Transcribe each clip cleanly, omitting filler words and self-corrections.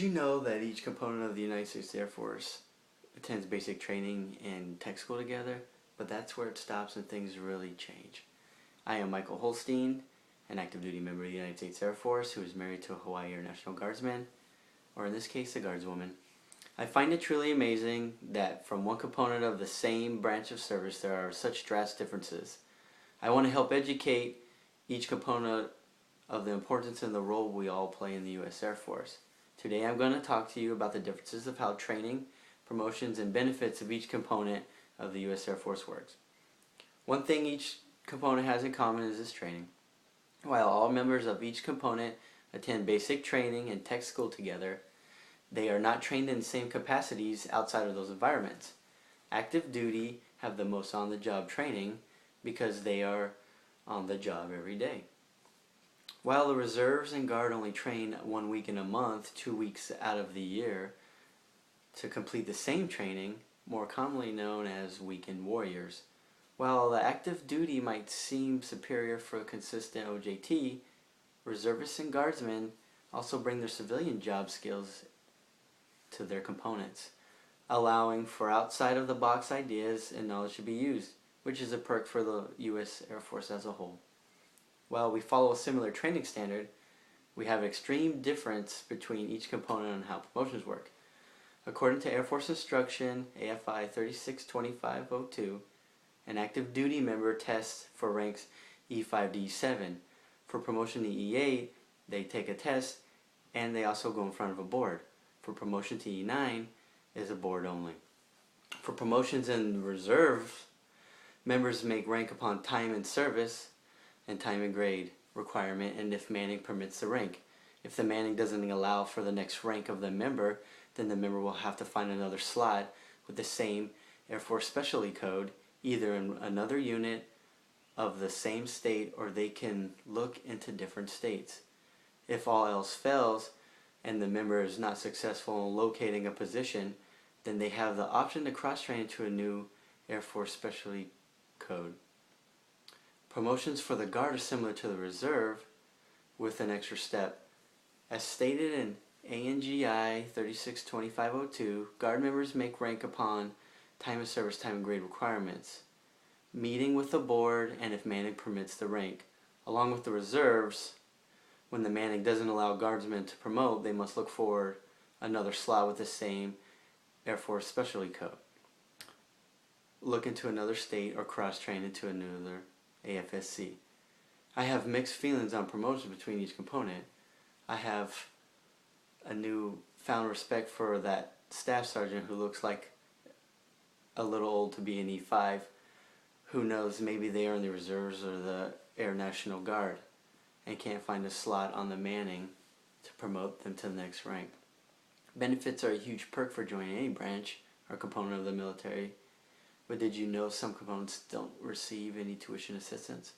you know that each component of the United States Air Force attends basic training and tech school together? But that's where it stops and things really change. I am Michael Holstein, an active duty member of the United States Air Force who is married to a Hawaii Air National Guardsman, or in this case, a guardswoman. I find it truly amazing that from one component of the same branch of service there are such drastic differences. I want to help educate each component of the importance and the role we all play in the U.S. Air Force. Today I'm going to talk to you about the differences of how training, promotions, and benefits of each component of the U.S. Air Force works. One thing each component has in common is its training. While all members of each component attend basic training and tech school together, they are not trained in the same capacities outside of those environments. Active duty have the most on-the-job training because they are on the job every day. While the reserves and guard only train 1 week in a month, 2 weeks out of the year, to complete the same training, more commonly known as weekend warriors. While the active duty might seem superior for a consistent OJT, reservists and guardsmen also bring their civilian job skills to their components, allowing for outside-of-the-box ideas and knowledge to be used, which is a perk for the U.S. Air Force as a whole. While we follow a similar training standard, we have an extreme difference between each component on how promotions work. According to Air Force Instruction AFI 362502, an active duty member tests for ranks E5 to E7. For promotion to E8, they take a test and they also go in front of a board. For promotion to E9 is a board only. For promotions in reserve, members make rank upon time and service and time and grade requirement, and if manning permits the rank. If the manning doesn't allow for the next rank of the member, then the member will have to find another slot with the same Air Force specialty code, either in another unit of the same state, or they can look into different states. If all else fails and the member is not successful in locating a position, then they have the option to cross-train into a new Air Force specialty code. Promotions for the guard are similar to the reserve with an extra step. As stated in ANGI 362502, guard members make rank upon time of service, time and grade requirements, meeting with the board, and if manning permits the rank. Along with the reserves, when the manning doesn't allow guardsmen to promote, they must look for another slot with the same Air Force specialty code, look into another state, or cross-train into another AFSC. I have mixed feelings on promotion between each component. I have a newfound respect for that staff sergeant who looks like a little old to be an E5. Who knows, maybe they are in the reserves or the Air National Guard and can't find a slot on the manning to promote them to the next rank. Benefits are a huge perk for joining any branch or component of the military, but did you know some components don't receive any tuition assistance?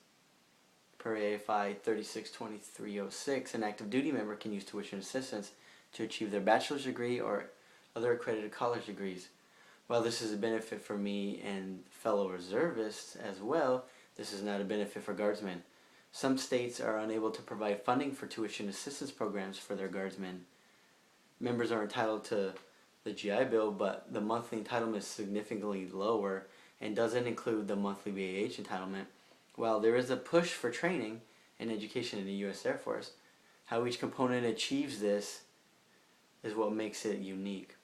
Per AFI 362306, an active duty member can use tuition assistance to achieve their bachelor's degree or other accredited college degrees. While this is a benefit for me and fellow reservists as well, this is not a benefit for guardsmen. Some states are unable to provide funding for tuition assistance programs for their guardsmen. Members are entitled to the GI Bill, but the monthly entitlement is significantly lower and doesn't include the monthly BAH entitlement. While there is a push for training and education in the U.S. Air Force, how each component achieves this is what makes it unique.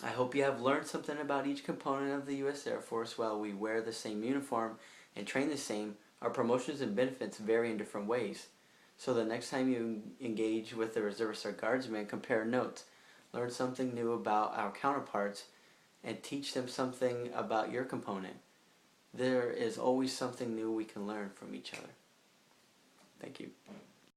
I hope you have learned something about each component of the U.S. Air Force. While we wear the same uniform and train the same, our promotions and benefits vary in different ways. So the next time you engage with the reservist or guardsman, compare notes, learn something new about our counterparts, and teach them something about your component. There is always something new we can learn from each other. Thank you.